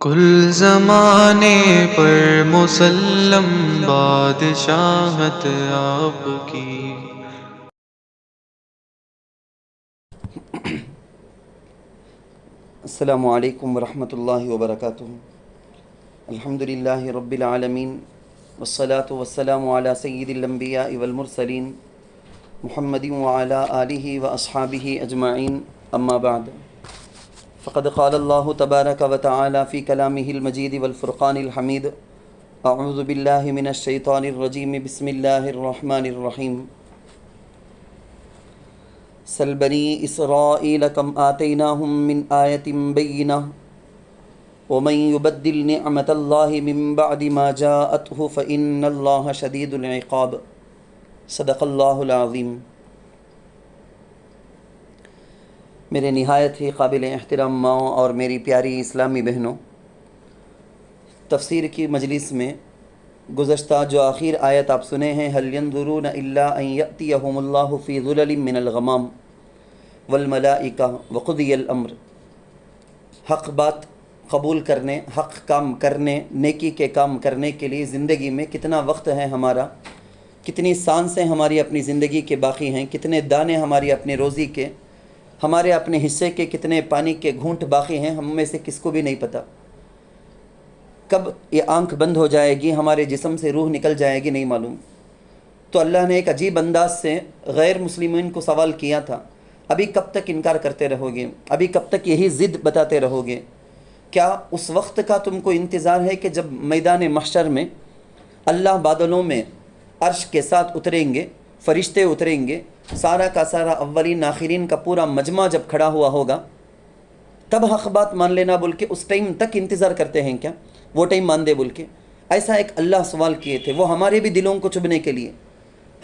کل زمانے پر مسلم بادشاہت آپ کی۔ السلام علیکم ورحمۃ اللہ وبرکاتہ۔ الحمدللہ رب العالمین والصلاة والسلام علی سید الانبیاء والمرسلین محمد وعلی آلہ واصحابہ اجمعین، اما بعد فقد قال اللہ تبارک وتعالی فی کلامہ المجید والفرقان الحمید، اعوذ باللہ من الشیطان الرجیم، بسم اللہ الرحمن الرحیم۔ سل بنی اسرائیل کم آتیناہم من آیت بینہ ومن یبدل نعمت اللہ من بعد ما جاءتہ فإن اللہ شدید العقاب۔ صدق اللہ العظیم۔ میرے نہایت ہی قابل احترام ماؤں اور میری پیاری اسلامی بہنوں، تفسیر کی مجلس میں گزشتہ جو آخر آیت آپ سنے ہیں، هل ينظرون الا ان یأتیہم اللہ فی ظلل من الغمام والملائکہ وقضی الامر، حق بات قبول کرنے، حق کام کرنے، نیکی کے کام کرنے کے لیے زندگی میں کتنا وقت ہے ہمارا، کتنی سانسیں ہماری اپنی زندگی کے باقی ہیں، کتنے دانے ہماری اپنی روزی کے، ہمارے اپنے حصے کے کتنے پانی کے گھونٹ باقی ہیں، ہم میں سے کس کو بھی نہیں پتہ۔ کب یہ آنکھ بند ہو جائے گی، ہمارے جسم سے روح نکل جائے گی، نہیں معلوم۔ تو اللہ نے ایک عجیب انداز سے غیر مسلمین کو سوال کیا تھا، ابھی کب تک انکار کرتے رہو گے؟ ابھی کب تک یہی ضد بتاتے رہو گے؟ کیا اس وقت کا تم کو انتظار ہے کہ جب میدان محشر میں اللہ بادلوں میں عرش کے ساتھ اتریں گے، فرشتے اتریں گے، سارا کا سارا اولین آخرین کا پورا مجمع جب کھڑا ہوا ہوگا، تب حق بات مان لینا بول کے اس ٹائم تک انتظار کرتے ہیں کیا؟ وہ ٹائم مان دے بول کے ایسا ایک اللہ سوال کیے تھے، وہ ہمارے بھی دلوں کو چبھنے کے لیے۔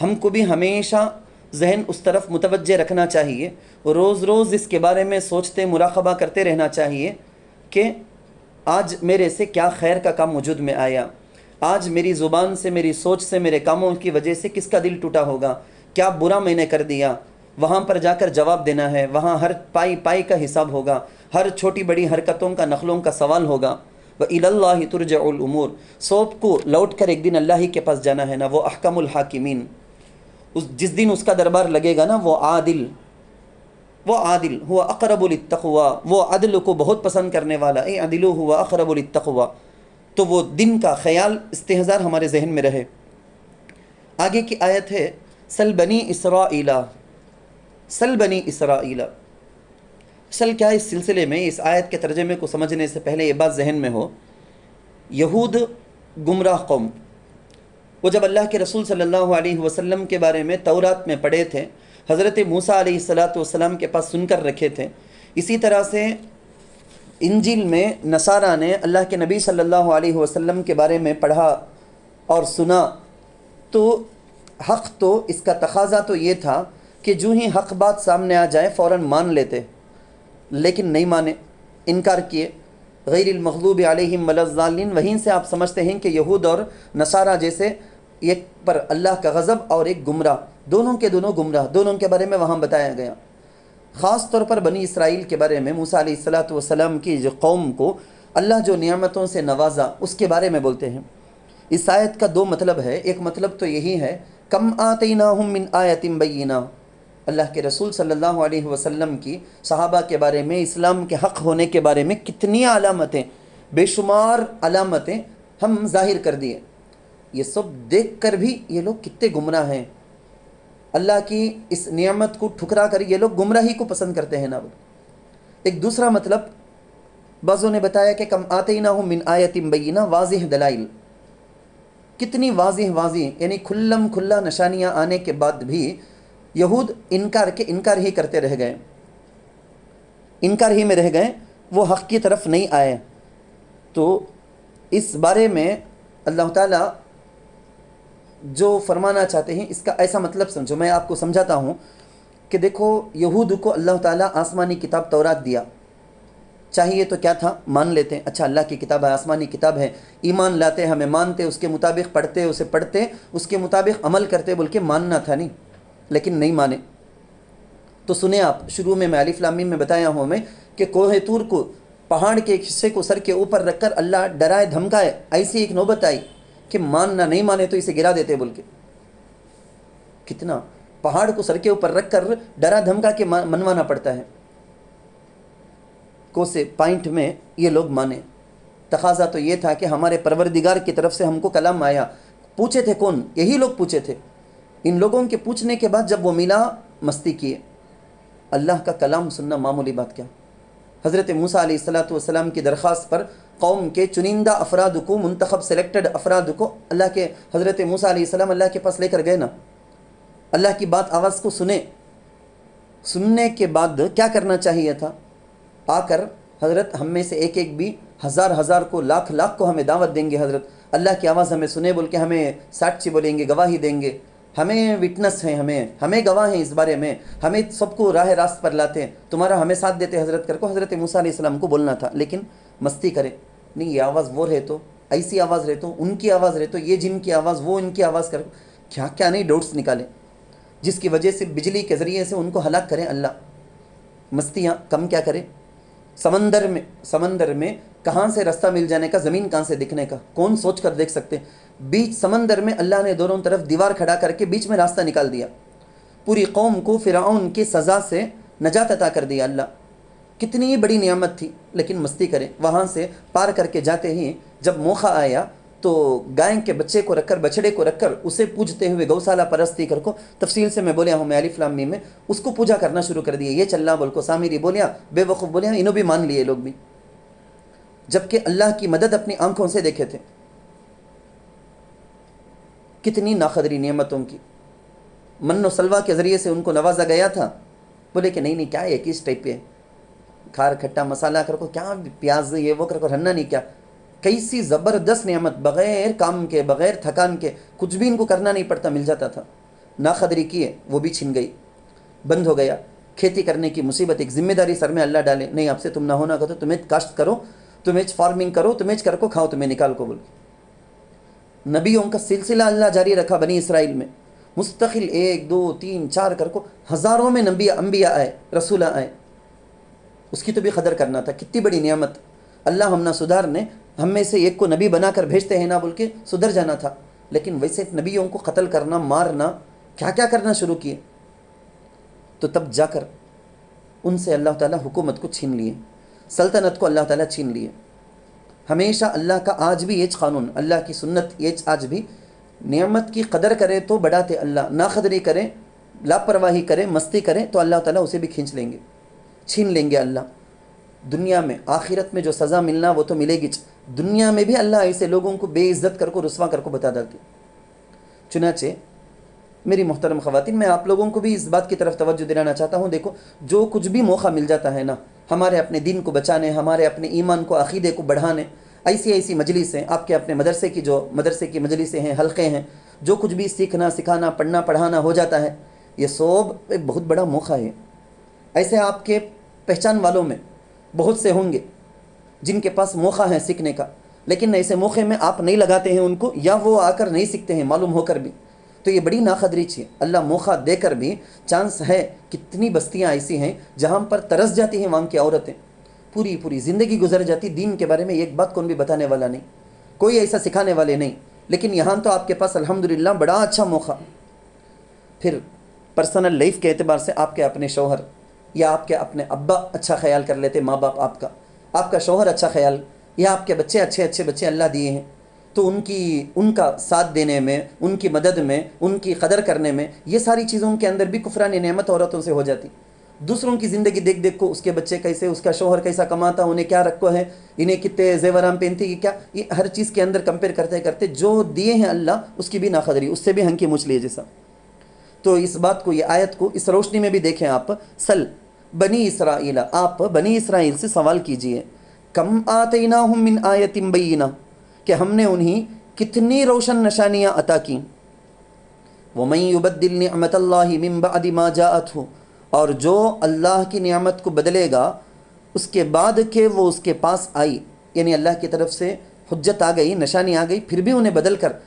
ہم کو بھی ہمیشہ ذہن اس طرف متوجہ رکھنا چاہیے، روز روز اس کے بارے میں سوچتے مراقبہ کرتے رہنا چاہیے کہ آج میرے سے کیا خیر کا کام وجود میں آیا، آج میری زبان سے، میری سوچ سے، میرے کاموں کی وجہ سے کس کا دل ٹوٹا ہوگا، کیا برا میں نے کر دیا۔ وہاں پر جا کر جواب دینا ہے، وہاں ہر پائی پائی کا حساب ہوگا، ہر چھوٹی بڑی حرکتوں کا، نخلوں کا سوال ہوگا۔ وَإِلَى اللَّهِ تُرْجَعُ الْأُمُورُ، سوب کو لوٹ کر ایک دن اللہ ہی کے پاس جانا ہے نا، وہ احکم الحاکمین، جس دن اس کا دربار لگے گا نا، وہ عادل ہوا اقرب للتقوی، وہ عدل کو بہت پسند کرنے والا، اعدلوا ہوا اقرب للتقوی۔ تو وہ دن کا خیال، استحضار ہمارے ذہن میں رہے۔ آگے کی آیت ہے سل بنی اسرائیل، سل بنی اسرائیل۔ اصل کیا اس سلسلے میں، اس آیت کے ترجمے کو سمجھنے سے پہلے یہ بات ذہن میں ہو، یہود گمراہ قوم، وہ جب اللہ کے رسول صلی اللہ علیہ وسلم کے بارے میں تورات میں پڑھے تھے، حضرت موسیٰ علیہ السلام کے پاس سن کر رکھے تھے، اسی طرح سے انجیل میں نصارہ نے اللہ کے نبی صلی اللہ علیہ وسلم کے بارے میں پڑھا اور سنا، تو حق تو اس کا تقاضا تو یہ تھا کہ جو ہی حق بات سامنے آ جائے فوراً مان لیتے، لیکن نہیں مانے، انکار کیے۔ غیر المغضوب علیہم ولا الضالین، وہیں سے آپ سمجھتے ہیں کہ یہود اور نصارہ جیسے ایک پر اللہ کا غضب اور ایک گمراہ، دونوں کے دونوں گمراہ، دونوں کے بارے میں وہاں بتایا گیا۔ خاص طور پر بنی اسرائیل کے بارے میں موسیٰ علیہ السلام کی جو قوم کو اللہ جو نعمتوں سے نوازا، اس کے بارے میں بولتے ہیں۔ اس آیت کا دو مطلب ہے، ایک مطلب تو یہی ہے کم آتیناہم من آیت بینہ، اللہ کے رسول صلی اللہ علیہ وسلم کی صحابہ کے بارے میں، اسلام کے حق ہونے کے بارے میں کتنی علامتیں، بے شمار علامتیں ہم ظاہر کر دیے، یہ سب دیکھ کر بھی یہ لوگ کتنے گمراہ ہیں، اللہ کی اس نعمت کو ٹھکرا کر یہ لوگ گمراہی کو پسند کرتے ہیں نا۔ ایک دوسرا مطلب بعضوں نے بتایا کہ کم آتیناہم من آیت بینہ، واضح دلائل، کتنی واضح یعنی کھلم کھلا نشانیاں آنے کے بعد بھی یہود انکار ہی کرتے رہ گئے، انکار ہی میں رہ گئے، وہ حق کی طرف نہیں آئے۔ تو اس بارے میں اللہ تعالیٰ جو فرمانا چاہتے ہیں، اس کا ایسا مطلب سمجھو، میں آپ کو سمجھاتا ہوں کہ دیکھو، یہود کو اللہ تعالیٰ آسمانی کتاب تورات دیا، چاہیے تو کیا تھا، مان لیتے، اچھا اللہ کی کتاب ہے، آسمانی کتاب ہے، ایمان لاتے، ہمیں مانتے، اس کے مطابق پڑھتے، اسے پڑھتے، اس کے مطابق عمل کرتے، بول کے ماننا تھا، نہیں، لیکن نہیں مانے۔ تو سنیں آپ، شروع میں الف لام میم میں بتایا ہوں میں کہ کوہ طور کو پہاڑ کے ایک حصے کو سر کے اوپر رکھ کر اللہ ڈرائے دھمکائے، ایسی ایک نوبت آئی کہ ماننا نہیں مانے تو اسے گرا دیتے بول کے. کتنا پہاڑ کو سر کے اوپر رکھ کر ڈرا دھمکا کے منوانا پڑتا ہے. کو سے پوائنٹ میں یہ لوگ مانے. تقاضا تو یہ تھا کہ ہمارے پروردگار کی طرف سے ہم کو کلام آیا. پوچھے تھے کون؟ یہی لوگ پوچھے تھے. ان لوگوں کے پوچھنے کے بعد جب وہ ملا، مستی کیے. اللہ کا کلام سننا معمولی بات کیا؟ حضرت موسیٰ علیہ السلام کی درخواست پر قوم کے چنندہ افراد کو، منتخب سلیکٹڈ افراد کو اللہ کے حضرت موسیٰ علیہ السلام اللہ کے پاس لے کر گئے نا. اللہ کی بات آواز کو سنے. سننے کے بعد کیا کرنا چاہیے تھا؟ آ کر حضرت ہم میں سے ایک ایک بھی ہزار کو لاکھ کو ہمیں دعوت دیں گے. حضرت اللہ کی آواز ہمیں سنے بول کے ہمیں ساکشی بولیں گے، گواہی دیں گے. ہمیں وٹنس ہیں، ہمیں گواہ ہیں اس بارے میں، ہمیں سب کو راہ راست پر لاتے ہیں، تمہارا ہمیں ساتھ دیتے حضرت کر کو حضرت موسیٰ علیہ السلام کو بولنا تھا. لیکن مستی کرے نہیں، یہ آواز وہ رہے تو، ایسی آواز رہے تو، ان کی آواز رہے تو، یہ جن کی آواز وہ ان کی آواز کر، کیا کیا نہیں ڈوٹس نکالے جس کی وجہ سے بجلی کے ذریعے سے ان کو ہلاک کریں اللہ. مستیاں کم کیا کرے؟ سمندر میں کہاں سے رستہ مل جانے کا، زمین کہاں سے دکھنے کا، کون سوچ کر دیکھ سکتے؟ بیچ سمندر میں اللہ نے دونوں طرف دیوار کھڑا کر کے بیچ میں راستہ نکال دیا. پوری قوم کو فرعون کی سزا سے نجات عطا کر دیا اللہ. کتنی بڑی نعمت تھی، لیکن مستی کرے. وہاں سے پار کر کے جاتے ہی جب موقع آیا تو گائے کے بچے کو رکھ کر، بچڑے کو رکھ کر اسے پوجتے ہوئے، گوشالہ پرستی کر کو، تفصیل سے میں بولیا ہوں میں الف لام میم میں، اس کو پوجا کرنا شروع کر دیا. یہ چلا بول کو سامری بولیا، بے وقوف بولیا، انہوں بھی مان لیے لوگ بھی، جبکہ اللہ کی مدد اپنی آنکھوں سے دیکھے تھے. کتنی ناقدری نعمتوں کی. من و سلوا کے ذریعے سے ان کو نوازا گیا تھا. بولے کہ نہیں کیا ہے، کس ٹائپ پہ کھار کھٹا مسالہ کر کو، کیا پیاز یہ وہ کر کو رہنا نہیں، کیا کیسی زبردست نعمت، بغیر کام کے، بغیر تھکان کے، کچھ بھی ان کو کرنا نہیں پڑتا، مل جاتا تھا. ناقدری کیے، وہ بھی چھن گئی، بند ہو گیا. کھیتی کرنے کی مصیبت، ایک ذمہ داری سر میں اللہ ڈالے، نہیں آپ سے تم نہ ہونا کہ تمہیں کاشت کرو، تمہیں فارمنگ کرو، تمہیں کر کو کھاؤ، تمہیں نکال کو بول. نبیوں کا سلسلہ اللہ جاری رکھا بنی اسرائیل میں، مستقل 1 2 3 4 کر کو ہزاروں میں انبیاء آئے، رسول آئے. اس کی تو بھی قدر کرنا تھا. کتنی بڑی نعمت. اللہ ہم نہ سدھارنے، ہم میں سے ایک کو نبی بنا کر بھیجتے ہیں نا بول کے سدھر جانا تھا. لیکن ویسے نبیوں کو قتل کرنا، مارنا، کیا کیا کرنا شروع کیے. تو تب جا کر ان سے اللہ تعالیٰ حکومت کو چھین لیے، سلطنت کو اللہ تعالیٰ چھین لیے. ہمیشہ اللہ کا آج بھی یہ قانون، اللہ کی سنت یہ آج بھی، نعمت کی قدر کرے تو بڑھاتے اللہ، ناقدری کرے، لاپرواہی کرے، مستی کرے تو اللہ تعالیٰ اسے بھی کھینچ لیں گے، چھین لیں گے اللہ. دنیا میں، آخرت میں جو سزا ملنا وہ تو ملے گی، دنیا میں بھی اللہ ایسے لوگوں کو بے عزت کر کو، رسوا کر کو بتا ڈالتے. چنانچہ میری محترم خواتین، میں آپ لوگوں کو بھی اس بات کی طرف توجہ دلانا چاہتا ہوں. دیکھو، جو کچھ بھی موقع مل جاتا ہے نا، ہمارے اپنے دین کو بچانے، ہمارے اپنے ایمان کو، عقیدے کو بڑھانے، ایسی مجلسیں، آپ کے اپنے مدرسے کی مجلسیں ہیں، حلقے ہیں، جو کچھ بھی سیکھنا، سکھانا، پڑھنا، پڑھانا ہو جاتا ہے، یہ سب ایک بہت بڑا موقع ہے. ایسے آپ کے پہچان والوں میں بہت سے ہوں گے جن کے پاس موقع ہے سیکھنے کا، لیکن ایسے موقع میں آپ نہیں لگاتے ہیں ان کو، یا وہ آ کر نہیں سیکھتے ہیں معلوم ہو کر بھی، تو یہ بڑی ناقدری ہے. اللہ موقع دے کر بھی چانس ہے. کتنی بستیاں ایسی ہیں جہاں پر ترس جاتی ہیں وہاں کی عورتیں، پوری زندگی گزر جاتی، دین کے بارے میں ایک بات کون بھی بتانے والا نہیں، کوئی ایسا سکھانے والے نہیں. لیکن یہاں تو آپ کے پاس الحمدللہ بڑا اچھا موقع. پھر پرسنل لائف کے اعتبار سے آپ کے اپنے شوہر یا آپ کے اپنے ابا اچھا خیال کر لیتے، ماں باپ آپ کا شوہر اچھا خیال، یا آپ کے بچے اچھے بچے اللہ دیے ہیں، تو ان کا ساتھ دینے میں، ان کی مدد میں، ان کی قدر کرنے میں، یہ ساری چیزوں کے اندر بھی کفران نعمت عورتوں سے ہو جاتی. دوسروں کی زندگی دیکھ کو، اس کے بچے کیسے، اس کا شوہر کیسا کماتا، انہیں کیا رکھو ہے، انہیں کتنے زیورام پہنتی، کیا، یہ ہر چیز کے اندر کمپیئر کرتے جو دیے ہیں اللہ، اس کی بھی ناقدری، اس سے بھی ہنکی مچ لیے جیسا. تو اس بات کو، یہ آیت کو اس روشنی میں بھی دیکھیں آپ. سل بنی اسرائیل، آپ بنی اسرائیل سے سوال کیجئے، کم آتیناہم من آیت بینہ، کہ ہم نے انہیں کتنی روشن نشانیاں عطا کیں. وَمَن يُبَدِّلْ نِعْمَةَ اللَّهِ مِن بَعْدِ مَا جَاءَتْهُ، اور جو اللہ کی نعمت کو بدلے گا اس کے بعد کہ وہ اس کے پاس آئی، یعنی اللہ کی طرف سے حجت آ گئی، نشانی آ گئی، پھر بھی انہیں بدل کر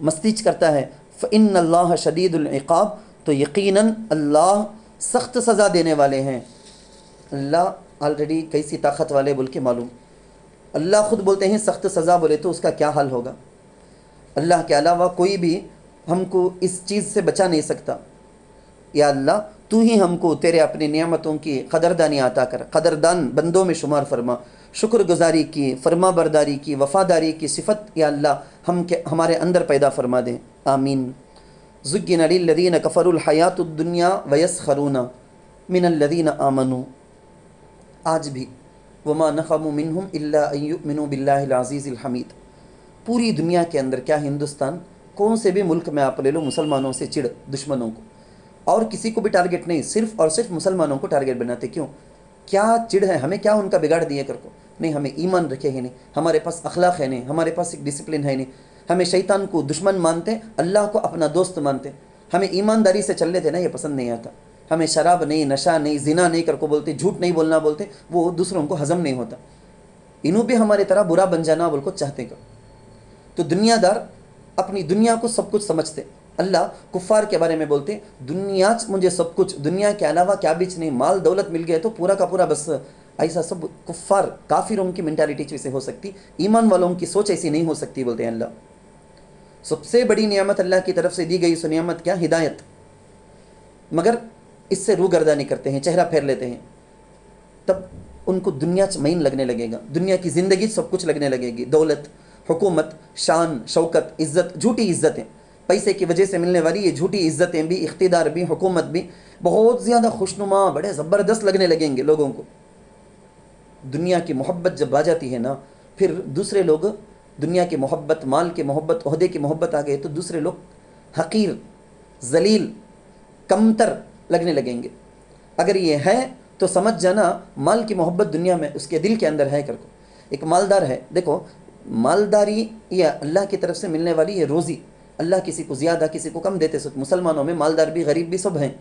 مستیج کرتا ہے. فَإِنَّ اللَّهَ شَدِيدُ الْعِقَابِ، تو یقیناً اللہ سخت سزا دینے والے ہیں. اللہ آلریڈی کیسی طاقت والے بول کے معلوم. اللہ خود بولتے ہیں سخت سزا بولے تو اس کا کیا حال ہوگا. اللہ کے علاوہ کوئی بھی ہم کو اس چیز سے بچا نہیں سکتا. یا اللہ تو ہی ہم کو تیرے اپنی نعمتوں کی قدردانی عطا کر, قدردان بندوں میں شمار فرما, شکر گزاری کی, فرما برداری کی, وفاداری کی صفت یا اللہ ہمارے اندر پیدا فرما دیں. آمین. زُيِّنَ لِلَّذِينَ كَفَرُوا الْحَيَاةُ الدُّنْيَا وَيَسْخَرُونَ مِنَ الَّذِينَ آمَنُوا. آج بھی وَمَا نَقَمُوا مِنْهُمْ إِلَّا أَن يُؤْمِنُوا بِاللَّهِ الْعَزِيزِ الْحَمِيدِ. پوری دنیا کے اندر, کیا ہندوستان, کون سے بھی ملک میں آپ لے لو, مسلمانوں سے چڑ, دشمنوں کو, اور کسی کو بھی ٹارگٹ نہیں, صرف اور صرف مسلمانوں کو ٹارگٹ بناتے. کیوں؟ کیا چڑ ہے ہمیں, کیا ان کا بگاڑ دیے کر کو نہیں, ہمیں ایمان رکھے ہیں نہیں, ہمارے پاس اخلاق ہے نہیں, ہمارے پاس ایک ڈسپلن ہے نہیں, ہمیں شیطان کو دشمن مانتے, اللہ کو اپنا دوست مانتے, ہمیں ایمانداری سے چل لیتے نا, یہ پسند نہیں آتا. ہمیں شراب نہیں, نشہ نہیں, زنا نہیں کر کو بولتے, جھوٹ نہیں بولنا بولتے, وہ دوسروں کو ہضم نہیں ہوتا. انہوں بھی ہمارے طرح برا بن جانا بول کو چاہتے گا. تو دنیا دار اپنی دنیا کو سب کچھ سمجھتے. اللہ کفار کے بارے میں بولتے دنیا مجھے سب کچھ, دنیا کے علاوہ کیا بیچ نہیں, مال دولت مل گیا تو پورا کا پورا بس. ایسا سب کفار کافروں کی مینٹالٹی سے ہو سکتی, ایمان والوں کی سوچ ایسی نہیں ہو سکتی بولتے ہیں اللہ. سب سے بڑی نعمت اللہ کی طرف سے دی گئی سو نعمت کیا؟ ہدایت. مگر اس سے روگردانی کرتے ہیں, چہرہ پھیر لیتے ہیں. تب ان کو دنیا مین لگنے لگے گا, دنیا کی زندگی سب کچھ لگنے لگے گی. دولت, حکومت, شان, شوکت, عزت, جھوٹی عزتیں, پیسے کی وجہ سے ملنے والی یہ جھوٹی عزتیں بھی, اقتدار بھی, حکومت بھی بہت زیادہ خوشنما, بڑے زبردست لگنے لگیں گے لوگوں کو. دنیا کی محبت جب آ جاتی ہے نا, پھر دوسرے لوگ, دنیا کی محبت, مال کی محبت, عہدے کی محبت آ گئے تو دوسرے لوگ حقیر, ذلیل, کمتر لگنے لگیں گے. اگر یہ ہے تو سمجھ جانا مال کی محبت دنیا میں اس کے دل کے اندر ہے کر کو. ایک مالدار ہے, دیکھو مالداری یہ اللہ کی طرف سے ملنے والی یہ روزی, اللہ کسی کو زیادہ کسی کو کم دیتے. مسلمانوں میں مالدار بھی غریب بھی سب ہیں,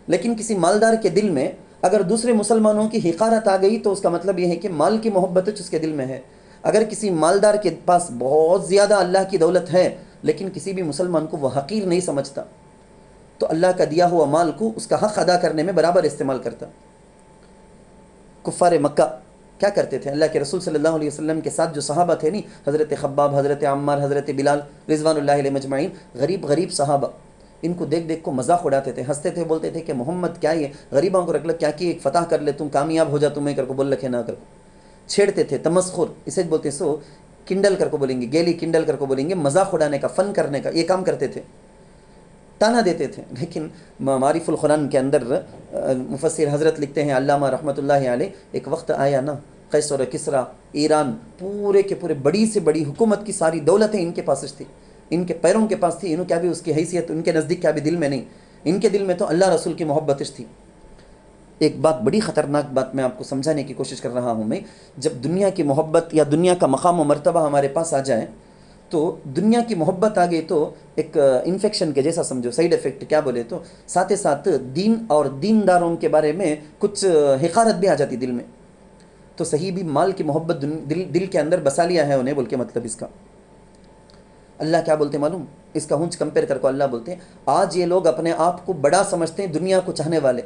لیکن کسی مالدار کے دل میں اگر دوسرے مسلمانوں کی حقارت آ گئی تو اس کا مطلب یہ ہے کہ مال کی محبت اس کے دل میں ہے. اگر کسی مالدار کے پاس بہت زیادہ اللہ کی دولت ہے لیکن کسی بھی مسلمان کو وہ حقیر نہیں سمجھتا, تو اللہ کا دیا ہوا مال کو اس کا حق ادا کرنے میں برابر استعمال کرتا. کفار مکہ کیا کرتے تھے؟ اللہ کے رسول صلی اللہ علیہ وسلم کے ساتھ جو صحابہ تھے نہیں, حضرت خباب, حضرت عمار, حضرت بلال رضوان اللہ علیہ مجمعین, غریب غریب صحابہ, ان کو دیکھ دیکھ کو مذاق اڑاتے تھے, ہنستے تھے, بولتے تھے کہ محمد کیا یہ غریبوں کو رکھ لے, کیا کہ ایک فتح کر لے, تم کامیاب ہو جا, تمہیں کر کو بول رکھے نہ کر کو. چھیڑتے تھے, تمسخر اسے بولتے, سو کنڈل کر کو بولیں گے, گیلی کنڈل کر کو بولیں گے, مذاق اڑانے کا, فن کرنے کا, یہ کام کرتے تھے, تانا دیتے تھے. لیکن معارف القرآن کے اندر مفسر حضرت لکھتے ہیں, علامہ رحمۃ اللہ علیہ, ایک وقت آیا نا, قیصر کسریٰ, ایران پورے کے پورے بڑی سے بڑی حکومت کی ساری دولتیں ان کے پاس تھی, ان کے پیروں کے پاس تھی. انہوں کیا بھی اس کی حیثیت ان کے نزدیک کیا بھی دل میں نہیں, ان کے دل میں تو اللہ رسول کی محبت تھی. ایک بات, بڑی خطرناک بات میں آپ کو سمجھانے کی کوشش کر رہا ہوں میں, جب دنیا کی محبت یا دنیا کا مقام و مرتبہ ہمارے پاس آ جائے تو دنیا کی محبت آ گئی تو ایک انفیکشن کے جیسا سمجھو, سائیڈ افیکٹ کیا بولے تو, ساتھ ساتھ دین اور دینداروں کے بارے میں کچھ حقارت بھی آ جاتی دل میں. تو صحیح بھی مال کی محبت دل کے اندر بسا لیا ہے انہیں بول کے مطلب اس کا. اللہ کیا بولتے معلوم, اس کا ہنچ کمپیئر کر کو اللہ بولتے ہیں, آج یہ لوگ اپنے آپ کو بڑا سمجھتے ہیں دنیا کو چاہنے والے,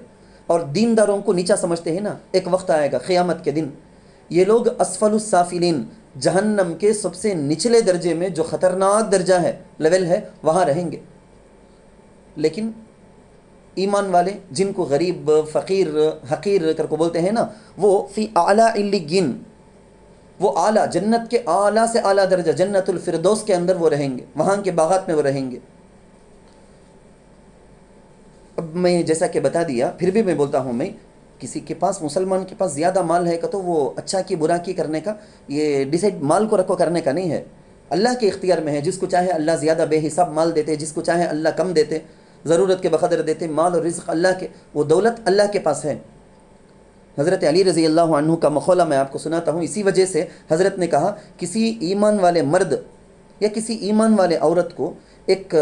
اور دینداروں کو نیچا سمجھتے ہیں نا. ایک وقت آئے گا قیامت کے دن, یہ لوگ اسفل السافلین, جہنم کے سب سے نچلے درجے میں, جو خطرناک درجہ ہے, لیول ہے, وہاں رہیں گے. لیکن ایمان والے جن کو غریب, فقیر, حقیر کر کو بولتے ہیں نا, وہ فی اعلیٰ علیین, وہ اعلیٰ جنت کے اعلیٰ سے اعلیٰ درجہ جنت الفردوس کے اندر وہ رہیں گے, وہاں کے باغات میں وہ رہیں گے. اب میں جیسا کہ بتا دیا, پھر بھی میں بولتا ہوں, میں کسی کے پاس, مسلمان کے پاس زیادہ مال ہے کہ تو وہ اچھا کی برا کی کرنے کا, یہ ڈیسائڈ مال کو رکھو کرنے کا نہیں ہے, اللہ کے اختیار میں ہے. جس کو چاہے اللہ زیادہ بے حساب مال دیتے, جس کو چاہے اللہ کم دیتے, ضرورت کے بقدر دیتے. مال اور رزق اللہ کے, وہ دولت اللہ کے پاس ہے. حضرت علی رضی اللہ عنہ کا مقولہ میں آپ کو سناتا ہوں. اسی وجہ سے حضرت نے کہا, کسی ایمان والے مرد یا کسی ایمان والے عورت کو ایک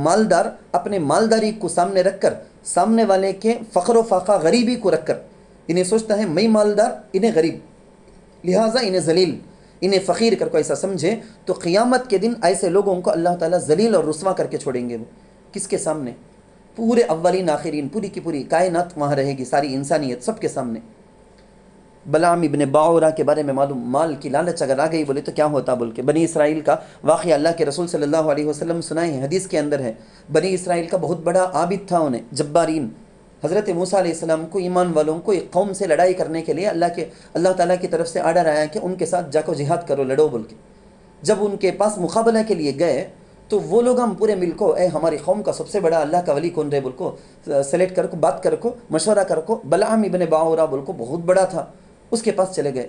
مالدار اپنے مالداری کو سامنے رکھ کر, سامنے والے کے فقر و فاقہ غریبی کو رکھ کر, انہیں سوچتا ہے میں مالدار, انہیں غریب, لہٰذا انہیں ذلیل, انہیں فقیر کر کو ایسا سمجھے, تو قیامت کے دن ایسے لوگوں کو اللہ تعالیٰ ذلیل اور رسوا کر کے چھوڑیں گے. وہ کس کے سامنے؟ پورے اولین آخرین, پوری کی پوری کائنات وہاں رہے گی, ساری انسانیت سب کے سامنے. بلعام ابن باورا کے بارے میں معلوم، مال کی لالچ اگر آ گئی بولے تو کیا ہوتا بول کے. بنی اسرائیل کا واقعہ اللہ کے رسول صلی اللہ علیہ وسلم سنائے ہیں، حدیث کے اندر ہے. بنی اسرائیل کا بہت بڑا عابد تھا، انہیں جبارین. حضرت موسیٰ علیہ السلام کو، ایمان والوں کو ایک قوم سے لڑائی کرنے کے لیے اللہ تعالیٰ کی طرف سے آرڈر آیا کہ ان کے ساتھ جا کو جہاد کرو، لڑو بول کے. جب ان کے پاس مقابلہ کے لیے گئے تو وہ لوگ ہم پورے مل کو، اے ہماری قوم کا سب سے بڑا اللہ کا ولی کون رہے بول کو سلیکٹ کر کو، بات کر کو، مشورہ کر کو. بلعام ابن باورا بول کو بہت بڑا تھا، اس کے پاس چلے گئے.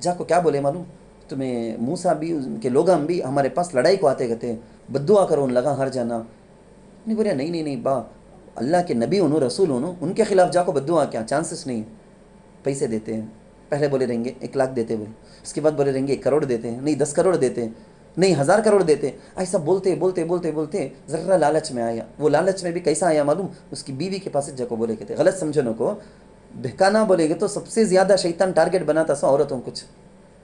جا کو کیا بولے معلوم؟ تمہیں موسیٰ بھی ان کے لوگ ہم بھی ہمارے پاس لڑائی کو آتے گئے، بد دعا کرو ان لگا ہر جانا. نہیں بولے نہیں با، اللہ کے نبی انہوں، رسول انہوں، ان کے خلاف جا کو بد دعا کیا، چانسز نہیں. پیسے دیتے ہیں، پہلے بولے رہیں گے 1 لاکھ دیتے ہوئے، اس کے بعد بولے رہیں گے 1 کروڑ دیتے ہیں، نہیں 10 کروڑ دیتے ہیں، نہیں 1000 کروڑ دیتے. ایسا بولتے بولتے بولتے بولتے ذرا لالچ میں آیا. وہ لالچ میں بھی کیسا آیا معلوم؟ اس کی بیوی کے پاس جا کو بولے کہتے، غلط سمجھنوں کو بہکانا بولے گے تو سب سے زیادہ شیطان ٹارگٹ بناتا سو عورتوں کچھ.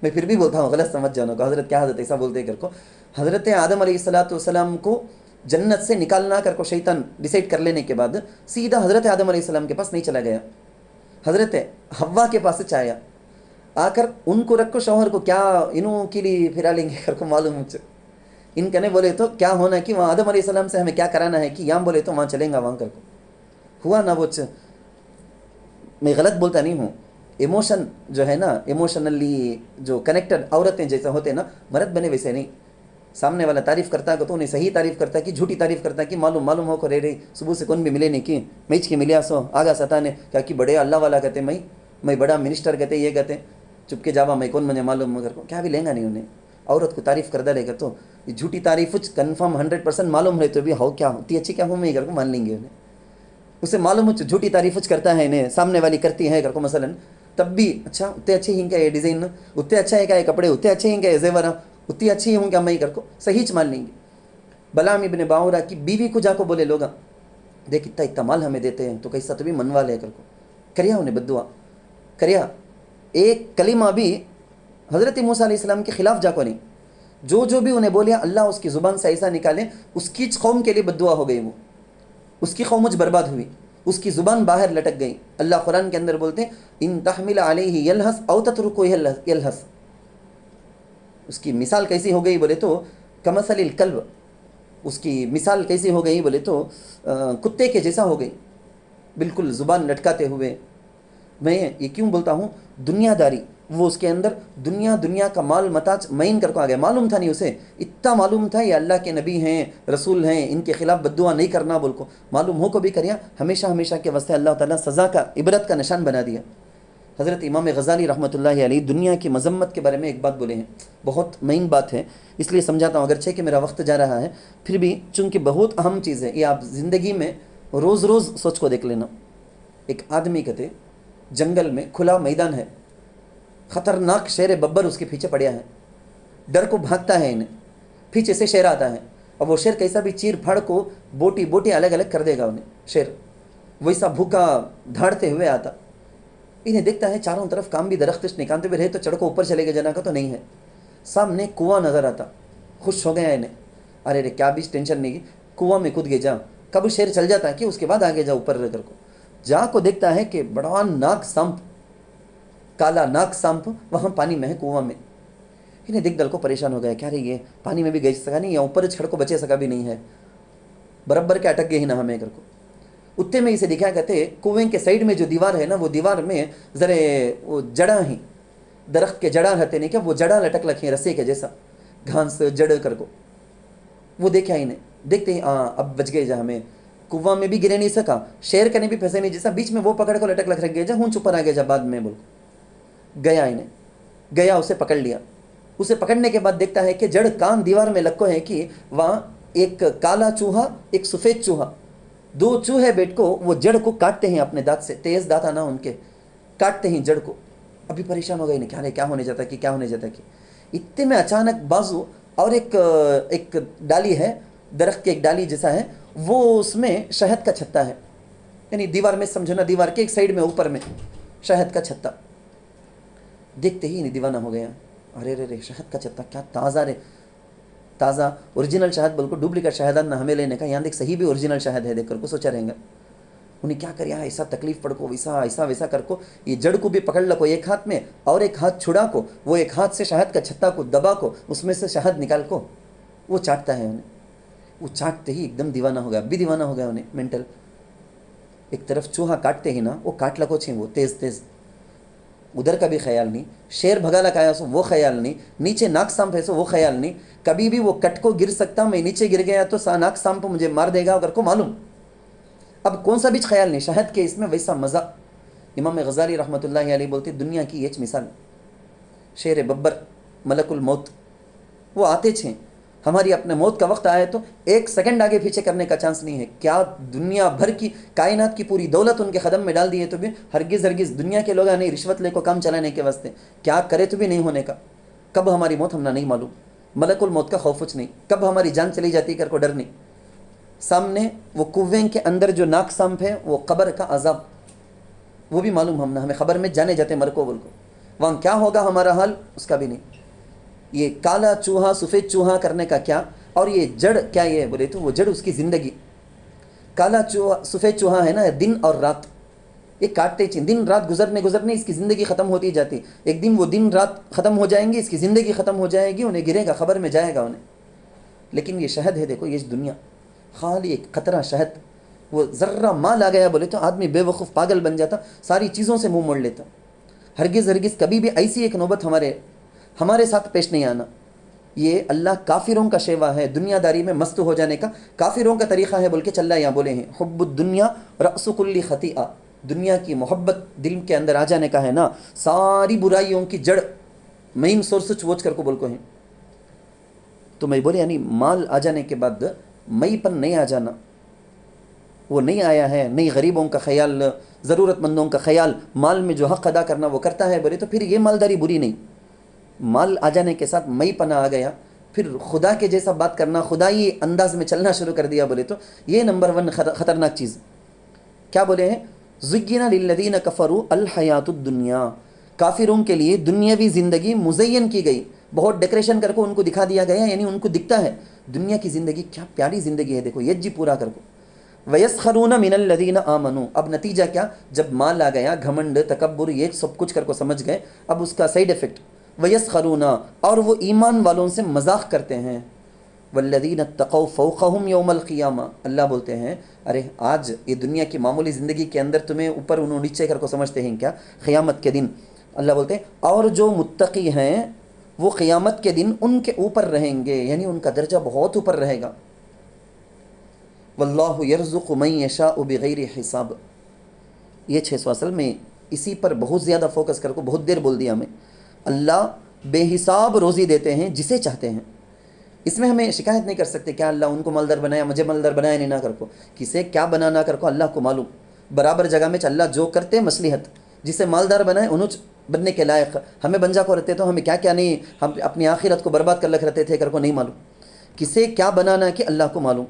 میں پھر بھی بولتا ہوں غلط سمجھ جانا کو، حضرت کیا حضرت ایسا بولتے کر کو. حضرت آدم علیہ السلام کو جنت سے نکالنا کر کو شیطان ڈیسائیڈ کر لینے کے بعد سیدھا حضرت آدم علیہ السلام کے پاس نہیں چلا گیا، حضرت حوا کے پاس سے آیا. آ کر ان کو رکھو شوہر کو، کیا انہوں کے لیے پھرا لیں گے کر کو معلوم مجھے. ان کہنے بولے تو کیا ہونا ہے کہ وہاں آدم علیہ السلام سے ہمیں کیا کرانا ہے کہ یہاں بولے تو وہاں چلیں گا وہاں کر کو. ہوا نہ وہ میں غلط بولتا نہیں ہوں. ایموشن جو ہے نا، ایموشنلی جو کنیکٹڈ عورتیں جیسا ہوتے ہیں نا، مرد بنے ویسے نہیں. سامنے والا تعریف کرتا ہے تو انہیں صحیح تعریف کرتا ہے کہ جھوٹی تعریف کرتا ہے کہ معلوم ہو کو رہی صبح سے کون بھی ملے نہیں، کی میچ کے ملیا سو آگا ستانے کیا کہ بڑے اللہ والا کہتے، میں بڑا منسٹر کہتے، یہ کہتے چپ کے جاوا میں کون مجھے معلوم مگر کو کیا بھی لیں گا نہیں. انہیں عورت کو تعریف کردہ لے کر تو یہ جھوٹی تعریف کنفرم 100% معلوم رہے تو بھی ہو کیا ہوتی اچھی کیا ہوں میں کر کو مان لیں گے. انہیں اسے معلوم جھوٹی تعریف کرتا ہے، انہیں سامنے والی کرتی ہے کر کو مثلاً، تب بھی اچھا اتنے اچھے ہی کیا یہ ڈیزائن، اتنے اچھا ہے کیا یہ کپڑے، اتنے اچھے ہی کیا یہ زیور، اتنی اچھی ہوں کیا میں کر کو صحیح مان لیں گے. بلعام ابن باورا کی بیوی کو جا کو بولے لوگا دیکھ اتنا مال ہمیں دیتے ہیں تو کیسا تو بھی منوا لے کر کو کریا، انہیں بد دعا کریا. ایک کلمہ بھی حضرت موسیٰ علیہ السلام کے خلاف جا کو نہیں. جو بھی انہیں بولیا اللہ اس کی زبان سے ایسا نکالے، اس کی قوم کے لیے بد دعا ہو گئی. وہ اس کی قوم برباد ہوئی، اس کی زبان باہر لٹک گئی. اللہ قرآن کے اندر بولتے ہیں ان تحمل علیہ یلہس او تترکہ یلہس. اس کی مثال کیسی ہو گئی بولے تو کمثل الکلب. اس کی مثال کیسی ہو گئی بولے تو کتے کے جیسا ہو گئی، بالکل زبان لٹکاتے ہوئے. میں یہ کیوں بولتا ہوں؟ دنیا داری، وہ اس کے اندر دنیا کا مال متاج مین کر کو آ گیا. معلوم تھا نہیں اسے، اتنا معلوم تھا یہ اللہ کے نبی ہیں، رسول ہیں، ان کے خلاف بد دعا نہیں کرنا بول کو. معلوم ہو کو بھی کریا، ہمیشہ کے واسطے اللہ تعالیٰ سزا کا، عبرت کا نشان بنا دیا. حضرت امام غزالی رحمۃ اللہ علیہ دنیا کی مذمت کے بارے میں ایک بات بولے ہیں، بہت مین بات ہے، اس لیے سمجھاتا ہوں اگرچہ کہ میرا وقت جا رہا ہے پھر بھی، چونکہ بہت اہم چیز ہے یہ. آپ زندگی میں روز سوچ کو دیکھ لینا. ایک آدمی کہتے جنگل میں کھلا میدان ہے، خطرناک شیر ببر اس کے پیچھے پڑیا ہے، ڈر کو بھاگتا ہے، انہیں پیچھے سے شیر آتا ہے. اب وہ شیر کیسا بھی چیر پھاڑ کو بوٹی الگ الگ کر دے گا انہیں. شیر ویسا بھوکا دھاڑتے ہوئے آتا، انہیں دیکھتا ہے چاروں طرف کام بھی درختش نکالتے ہوئے رہے تو چڑھ کو اوپر چلے گئے جنا کا تو نہیں ہے. سامنے کنواں نظر آتا، خوش ہو گیا انہیں، ارے کیا بھی ٹینشن نہیں کی، کنواں میں کود گئے. جا کب شیر چل جاتا ہے کہ اس کے بعد آگے جا اوپر رہ کر کو. جا کو دیکھتا ہے کہ بڑا ناک سانپ، کالا ناک سانپ وہاں پانی میں ہے کنواں میں. انہیں دیکھ دل کو پریشان ہو گیا، کیا رہی ہے پانی میں بھی گئی سکا نہیں، یا اوپر چھڑ کو بچے سکا بھی نہیں ہے، برابر کے اٹک گئے ہی نہ ہمیں کر کو. اتنے میں اسے دکھا کہتے کنویں کے سائڈ میں جو دیوار ہے نا، وہ دیوار میں ذرا وہ جڑا ہیں، درخت کے جڑا رہتے نہیں کیا، وہ جڑا لٹک لکھے ہیں رسے کے جیسا، گھاس جڑ کر کو. وہ دیکھا انہیں، دیکھتے ہیں اب بچ گئے جا، ہمیں کنواں میں بھی گرے نہیں سکا، شیر کرنے بھی پھنسے نہیں جیسا، بیچ میں وہ پکڑ کو لٹک لکھ رکھ گئے جا، ہوں چپر آ گئے جا بعد میں بول گیا. انہیں گیا اسے پکڑ لیا. اسے پکڑنے کے بعد دیکھتا ہے کہ جڑ کان دیوار میں لکو ہے کہ وہاں ایک کالا چوہا ایک سفید چوہا، 2 چوہے بیٹ کو وہ جڑ کو کاٹتے ہیں اپنے دانت سے، تیز دانت آنا ان کے، کاٹتے ہیں جڑ کو. ابھی پریشان ہو گئے نہیں، کیا ہونے جاتا کہ اتنے میں اچانک بازو اور ایک ڈالی ہے، درخت کی ایک ڈالی جیسا ہے، وہ اس میں شہد کا چھتا ہے، یعنی دیوار میں سمجھو نا، دیوار کے ایک سائڈ میں اوپر میں شہد کا چھتا. دیکھتے ہی نہیں دیوانہ ہو گیا، ارے شہد کا چھتا کیا تازہ اوریجنل شہد، بلکہ ڈپلیکیٹ شہد نہ ہمیں لینے کا، یہاں دیکھ صحیح بھی اوریجنل شہد ہے، دیکھ کر کو سوچا رہیں گا. انہیں کیا کر یہاں ایسا تکلیف پڑ کو ویسا ایسا ویسا کر کو یہ جڑ کو بھی پکڑ لکو ایک ہاتھ میں اور ایک ہاتھ چھڑا کو وہ ایک ہاتھ سے شہد کا چھتا کو دبا کو اس میں سے شہد نکال کو وہ چاٹتا ہے انہیں. وہ چاٹتے ہی ایک دم دیوانہ ہو گیا, اب بھی دیوانہ ہو گیا انہیں مینٹل. ایک طرف چوہا کاٹتے ہی نا وہ کاٹ لکو چھیں وہ تیز تیز, ادھر کا بھی خیال نہیں, شیر بھگا لگایا سو وہ خیال نہیں, نیچے ناک سانپ ہے سو وہ خیال نہیں, کبھی بھی وہ کٹ کو گر سکتا میں نیچے گر گیا تو ناک سانپ مجھے مار دے گا اگر کو معلوم. اب کون سا بھی خیال نہیں, شہد کے اس میں ویسا مزہ. امام غزالی رحمۃ اللہ علیہ بولتے دنیا کی یہ مثال شیر ببر ملک الموت وہ آتے چھیں, ہماری اپنے موت کا وقت آئے تو ایک سیکنڈ آگے پیچھے کرنے کا چانس نہیں ہے. کیا دنیا بھر کی کائنات کی پوری دولت ان کے قدم میں ڈال دی ہے تو بھی ہرگز ہرگز دنیا کے لوگ نہیں رشوت لے کو کام چلانے کے واسطے کیا کرے تو بھی نہیں ہونے کا. کب ہماری موت ہم نہ نہیں معلوم, ملک الموت کا خوف کچھ نہیں, کب ہماری جان چلی جاتی کر کو ڈر نہیں. سامنے وہ کنویں کے اندر جو ناک سانپ ہے وہ قبر کا عذاب وہ بھی معلوم ہم نہ, ہمیں خبر میں جانے جاتے مر کو بول کو, وہاں کیا ہوگا ہمارا حال اس کا بھی نہیں. یہ کالا چوہا سفید چوہا کرنے کا کیا, اور یہ جڑ کیا یہ بولے تو وہ جڑ اس کی زندگی. کالا چوہا سفید چوہا ہے نا دن اور رات, یہ کاٹتے چین دن رات گزرنے اس کی زندگی ختم ہوتی جاتی. ایک دن وہ دن رات ختم ہو جائیں گے, اس کی زندگی ختم ہو جائے گی, انہیں گرے گا خبر میں جائے گا انہیں. لیکن یہ شہد ہے دیکھو, یہ دنیا خالی ایک قطرہ شہد, وہ ذرہ مال آ گیا بولے تو آدمی بے وقوف پاگل بن جاتا, ساری چیزوں سے منہ موڑ لیتا. ہرگز ہرگز کبھی بھی ایسی ایک نوبت ہمارے ساتھ پیش نہیں آنا. یہ اللہ کافروں کا شیوا ہے دنیا داری میں مست ہو جانے کا, کافروں کا طریقہ ہے بول کے چل یہاں بولے ہیں حب الدنیا رأس کل خطیئہ, دنیا کی محبت دل کے اندر آ جانے کا ہے نا ساری برائیوں کی جڑ مین سورس چوچ کر کو بول کو ہیں. تو میں بولے یعنی مال آ جانے کے بعد مئی پن نہیں آ جانا, وہ نہیں آیا ہے, نہیں غریبوں کا خیال ضرورت مندوں کا خیال, مال میں جو حق ادا کرنا وہ کرتا ہے بولے تو پھر یہ مالداری بری نہیں. مال آ جانے کے ساتھ مئی پنا آ گیا, پھر خدا کے جیسا بات کرنا, خدائی انداز میں چلنا شروع کر دیا بولے تو یہ نمبر 1 خطرناک چیز. کیا بولے ہیں زُيِّنَ لِلَّذِينَ كَفَرُوا الْحَيَاةُ الدُّنْيَا, کافروں کے لیے دنیاوی زندگی مزین کی گئی, بہت ڈیکوریشن کر کو ان کو دکھا دیا گیا, یعنی ان کو دکھتا ہے دنیا کی زندگی کیا پیاری زندگی ہے, دیکھو یہ جی پورا کر کو. وَيَسْخَرُونَ مِنَ الَّذِينَ آمَنُوا, اب نتیجہ کیا, جب مال آ گیا گھمنڈ تکبر یہ سب کچھ کر کو سمجھ گئے, اب اس کا سائیڈ افیکٹ وَيَسْخَرُونَ, اور وہ ایمان والوں سے مذاق کرتے ہیں. وَالَّذِينَ اتَّقَوْا فَوْقَهُمْ يَوْمَ الْقِيَامَةِ, اللہ بولتے ہیں ارے آج یہ دنیا کی معمولی زندگی کے اندر تمہیں اوپر انہوں نیچے کر کو سمجھتے ہیں کیا, قیامت کے دن اللہ بولتے ہیں اور جو متقی ہیں وہ قیامت کے دن ان کے اوپر رہیں گے, یعنی ان کا درجہ بہت اوپر رہے گا. وَاللَّهُ يَرْزُقُ مَن يَشَاءُ بِغَيْرِ حِسَابٍ, یہ 600 اصل میں اسی پر بہت زیادہ فوکس کر کو بہت دیر بول دیا میں. اللہ بے حساب روزی دیتے ہیں جسے چاہتے ہیں, اس میں ہمیں شکایت نہیں کر سکتے کیا اللہ ان کو مالدار بنایا مجھے مالدار بنایا نہیں نہ کر کو, کسے کیا بنانا کر کو اللہ کو معلوم. برابر جگہ میں اللہ جو کرتے مصلحت, جسے مالدار بنائے انہوں بننے کے لائق, ہمیں بنجا کو رہتے تو ہمیں کیا کیا نہیں, ہم اپنی آخرت کو برباد کر رکھ رہتے تھے کر کو نہیں معلوم, کسے کیا بنانا کہ اللہ کو معلوم.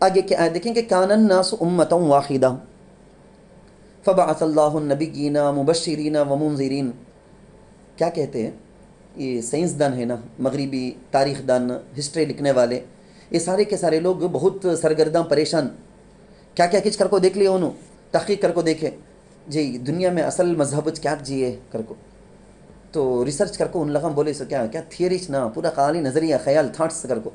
آگے کیا آئے دیکھیں کہ کان الناس امتا واحدہ فبعث اللہ النبیین مبشرین ومنذرین. کیا کہتے ہیں یہ سائنسدان ہے نا, مغربی تاریخ دان, ہسٹری لکھنے والے, یہ سارے کے سارے لوگ بہت سرگرداں پریشان, کیا کیا کچھ کر کو دیکھ لیا انہوں, تحقیق کر کو دیکھے جی دنیا میں اصل مذہب کیا جیے کر کو, تو ریسرچ کر کو ان لگا بولے سو کیا کیا تھیوریز نا پورا خیالی نظریہ خیال تھاٹس کر کو.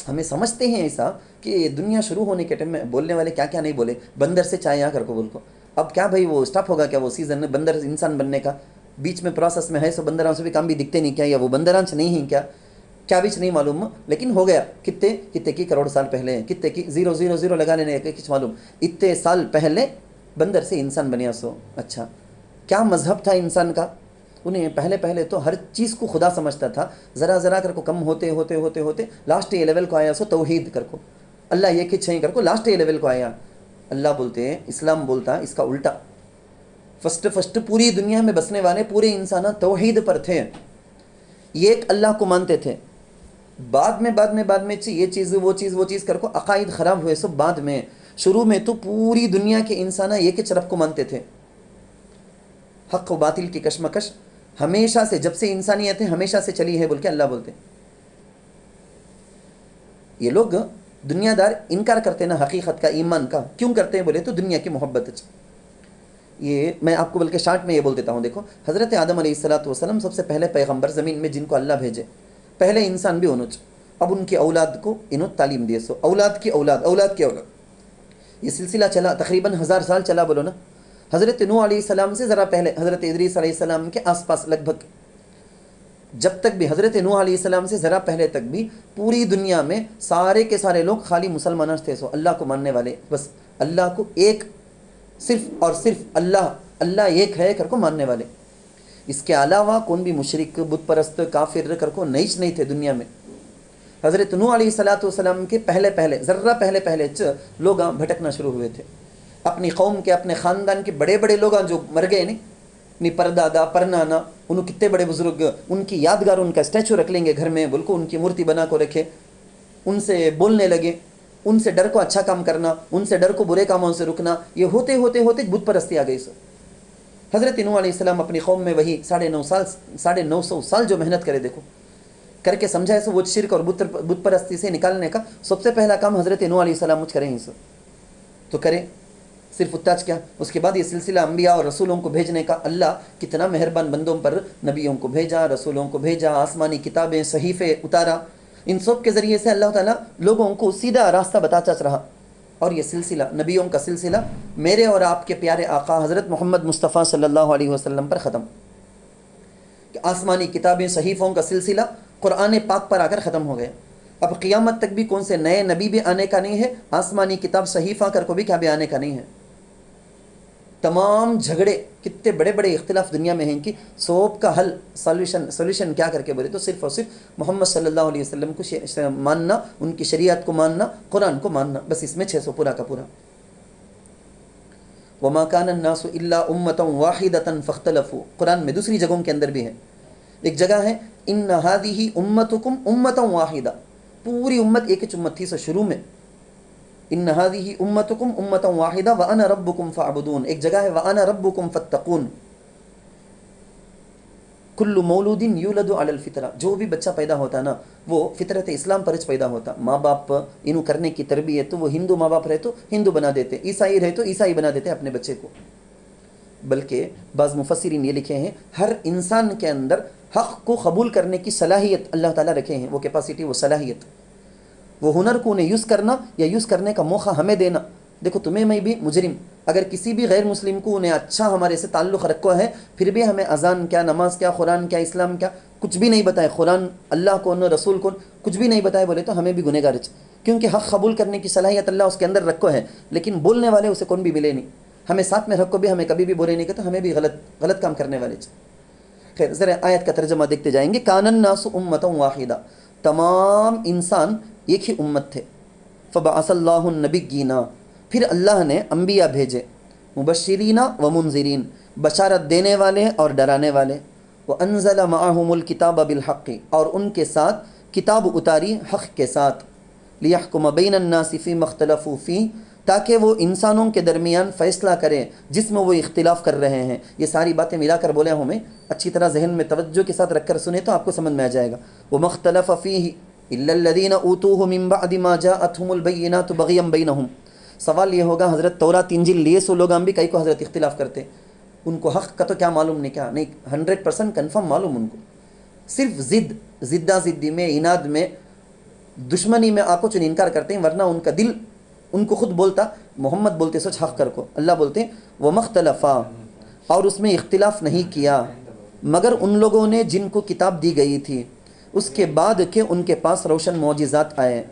ہمیں سمجھتے ہیں ایسا کہ دنیا شروع ہونے کے ٹائم میں بولنے والے کیا کیا نہیں بولے, بندر سے چائے آ کر کو بول کو, اب کیا بھائی وہ اسٹاپ ہوگا کیا وہ سیزن بندر انسان بننے کا, بیچ میں پروسیس میں ہے سو بندران سے بھی کام بھی دکھتے نہیں کیا, یا وہ بندرانچ نہیں ہیں کیا بیچ نہیں معلوم, لیکن ہو گیا کتنے کی کروڑ سال پہلے, کتنے کی 000 لگا لینے کچھ معلوم, اتنے سال پہلے بندر سے انسان بنیا سو. اچھا کیا مذہب تھا انسان کا, انہیں پہلے تو ہر چیز کو خدا سمجھتا تھا, ذرا کر کو کم ہوتے ہوتے لاسٹ یہ لیول کو آیا سو توحید کر کو, اللہ یہ کچھ نہیں کر کو لاسٹ یہ لیول کو آیا. اللہ بولتے ہیں اسلام بولتا اس کا الٹا, فرسٹ پوری دنیا میں بسنے والے پورے انسان توحید پر تھے, یہ ایک اللہ کو مانتے تھے. بعد میں یہ چیز وہ چیز کر کو عقائد خراب ہوئے سب بعد میں, شروع میں تو پوری دنیا کے انسان ایک ہی رب کو مانتے تھے. حق و باطل کی کشمکش ہمیشہ سے, جب سے انسانیت ہے ہمیشہ سے چلی ہے بول کے اللہ بولتے. یہ لوگ دنیا دار انکار کرتے نا حقیقت کا، ایمان کا. کیوں کرتے ہیں بولے تو دنیا کی محبت. یہ میں آپ کو بلکہ شارٹ میں یہ بول دیتا ہوں. دیکھو حضرت آدم علیہ السلام سب سے پہلے پیغمبر زمین میں جن کو اللہ بھیجے، پہلے انسان بھی انہوں. اب ان کی اولاد کو انہوں تعلیم دیے، سو اولاد کی اولاد، اولاد کی اولاد، یہ سلسلہ چلا تقریباً 1000 سال چلا بولو نا. حضرت نوح علیہ السلام سے ذرا پہلے حضرت ادریس علیہ السلام کے آس پاس لگ بھگ، جب تک بھی حضرت نوح علیہ السلام سے ذرا پہلے تک بھی پوری دنیا میں سارے کے سارے لوگ خالی مسلمان تھے، سو اللہ کو ماننے والے، بس اللہ کو ایک، صرف اور صرف اللہ ایک ہے کر کو ماننے والے. اس کے علاوہ کون بھی مشرک، بت پرست، کافر کر کو نہیں تھے دنیا میں. حضرت نوح علیہ السلام کے پہلے ذرہ پہلے لوگ بھٹکنا شروع ہوئے تھے. اپنی قوم کے، اپنے خاندان کے بڑے بڑے لوگ جو مر گئے نہیں، اپنی پردادا پرنانا، انہوں کتنے بڑے بزرگ، ان کی یادگار، ان کا اسٹیچو رکھ لیں گے گھر میں، بلکہ ان کی مورتی بنا کو رکھے، ان سے بولنے لگے، ان سے ڈر کو اچھا کام کرنا، ان سے ڈر کو برے کاموں سے رکنا. یہ ہوتے بت پرستی آ گئی. سو حضرت نوح علیہ السلام اپنی قوم میں وہی 950 سال جو محنت کرے، دیکھو کر کے سمجھائے. سو وہ شرک اور بت پرستی سے نکالنے کا سب سے پہلا کام حضرت نوح علیہ السلام مجھ کریں. سو تو کریں، صرف اتاج کیا، اس کے بعد یہ سلسلہ انبیاء اور رسولوں کو بھیجنے کا. اللہ کتنا مہربان بندوں پر، نبیوں کو بھیجا، رسولوں کو بھیجا، آسمانی کتابیں، صحیفے اتارا. ان سب کے ذریعے سے اللہ تعالیٰ لوگوں کو سیدھا راستہ بتاتا رہا. اور یہ سلسلہ، نبیوں کا سلسلہ میرے اور آپ کے پیارے آقا حضرت محمد مصطفیٰ صلی اللہ علیہ وسلم پر ختم. آسمانی کتابیں، صحیفوں کا سلسلہ قرآن پاک پر آ کر ختم ہو گیا. اب قیامت تک بھی کون سے نئے نبی بھی آنے کا نہیں ہے، آسمانی کتاب صحیفہ کر کو بھی کیا بھی آنے کا نہیں ہے. تمام جھگڑے، کتنے بڑے بڑے اختلاف دنیا میں ہیں کہ سوب کا حل، سولوشن کیا کر کے بولے تو صرف اور صرف محمد صلی اللہ علیہ وسلم کو ماننا، ان کی شریعت کو ماننا، قرآن کو ماننا. بس اس میں 600 پورا کا پورا. وما كان الناس الا امة واحدة فاختلفوا، قرآن میں دوسری جگہوں کے اندر بھی ہے. ایک جگہ ہے ان هذه امتكم امة واحدة، پوری امت ایک امت تھی. سو شروع میں ان هذه امتكم امة واحدة وانا ربكم فاعبدون. ایک جگہ ہے وانا ربكم فاتقون. کل مولود یولد علی الفطرہ، جو بھی بچہ پیدا ہوتا نا وہ فطرت اسلام پر پیدا ہوتا. ماں باپ انہوں کرنے کی تربیت تو وہ ہندو ماں باپ رہے تو ہندو بنا دیتے، عیسائی رہے تو عیسائی بنا دیتے اپنے بچے کو. بلکہ بعض مفسرین یہ لکھے ہیں ہر انسان کے اندر حق کو قبول کرنے کی صلاحیت اللہ تعالیٰ رکھے ہیں. وہ کیپیسٹی، وہ صلاحیت، وہ ہنر کو انہیں یوز کرنا یا یوز کرنے کا موقع ہمیں دینا. دیکھو تمہیں میں بھی مجرم، اگر کسی بھی غیر مسلم کو انہیں اچھا ہمارے سے تعلق رکھو ہے، پھر بھی ہمیں اذان کیا، نماز کیا، قرآن کیا، اسلام کیا کچھ بھی نہیں بتائے، قرآن اللہ کون، رسول کون کچھ بھی نہیں بتائے بولے تو ہمیں بھی گنہگار ہے. کیونکہ حق قبول کرنے کی صلاحیت اللہ اس کے اندر رکھو ہے، لیکن بولنے والے اسے کون بھی ملے نہیں. ہمیں ساتھ میں رکھو بھی، ہمیں کبھی بھی برے نہیں کہتے، ہمیں بھی غلط کام کرنے والے. خیر ذرا آیت کا ترجمہ دیکھتے جائیں گے. کان الناس امۃ واحدہ، تمام انسان ایک ہی امت تھے. فبعث اللہ النبیین، پھر اللہ نے انبیاء بھیجے، مبشرین و منذرین، بشارت دینے والے اور ڈرانے والے. وانزل معهم الکتاب بالحق، اور ان کے ساتھ کتاب اتاری حق کے ساتھ. لیحکم بین الناس فیما اختلفوا فیہ، تاکہ وہ انسانوں کے درمیان فیصلہ کریں جس میں وہ اختلاف کر رہے ہیں. یہ ساری باتیں ملا کر بولے ہوں میں اچھی طرح ذہن میں توجہ کے ساتھ رکھ کر سنیں تو آپ کو سمجھ میں آ جائے گا. وما اختلف فیہ الا الذین اوتوہ من بعد ما جاءتهم البینات بغیا بینہم. سوال یہ ہوگا حضرت تورات انجیل لیے سو لوگ ہم بھی کئی کو حضرت اختلاف کرتے، ان کو حق کا تو کیا معلوم نہیں، کیا نہیں 100% کنفرم معلوم ان کو. صرف زدہ زدی میں، اناد میں، دشمنی میں آپ کو چن انکار کرتے ہیں، ورنہ ان کا دل ان کو خود بولتا، محمد بولتے سوچ حق کر کو. اللہ بولتے ہیں وما اختلفا، اور اس میں اختلاف نہیں کیا مگر ان لوگوں نے جن کو کتاب دی گئی تھی اس کے بعد کہ ان کے پاس روشن معجزات آئے.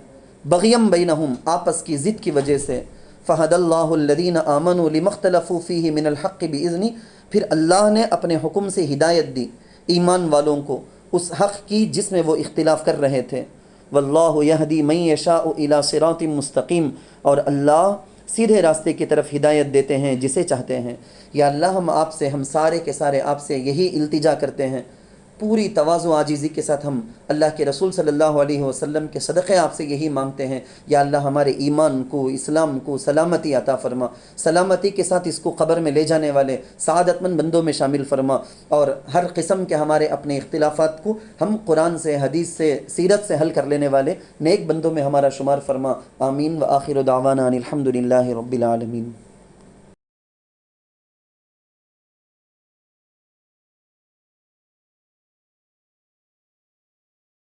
بغیم بینہم، آپس کی ضد کی وجہ سے. فہد اللہ الذین آمنوا لما اختلفوا فیہ من الحق بإذنہ، پھر اللہ نے اپنے حکم سے ہدایت دی ایمان والوں کو اس حق کی جس میں وہ اختلاف کر رہے تھے. واللہ یہدی من یشاء الی صراط مستقیم، اور اللہ سیدھے راستے کی طرف ہدایت دیتے ہیں جسے چاہتے ہیں. یا اللہ ہم آپ سے، ہم سارے کے سارے آپ سے یہی التجا کرتے ہیں، پوری تواضع و عاجزی کے ساتھ ہم اللہ کے رسول صلی اللہ علیہ وسلم کے صدقے آپ سے یہی مانگتے ہیں، یا اللہ ہمارے ایمان کو، اسلام کو سلامتی عطا فرما، سلامتی کے ساتھ اس کو قبر میں لے جانے والے سعادت مند بندوں میں شامل فرما، اور ہر قسم کے ہمارے اپنے اختلافات کو ہم قرآن سے، حدیث سے، سیرت سے حل کر لینے والے نیک بندوں میں ہمارا شمار فرما۔ آمین۔ وآخر دعوانا ان الحمد للہ رب العالمین۔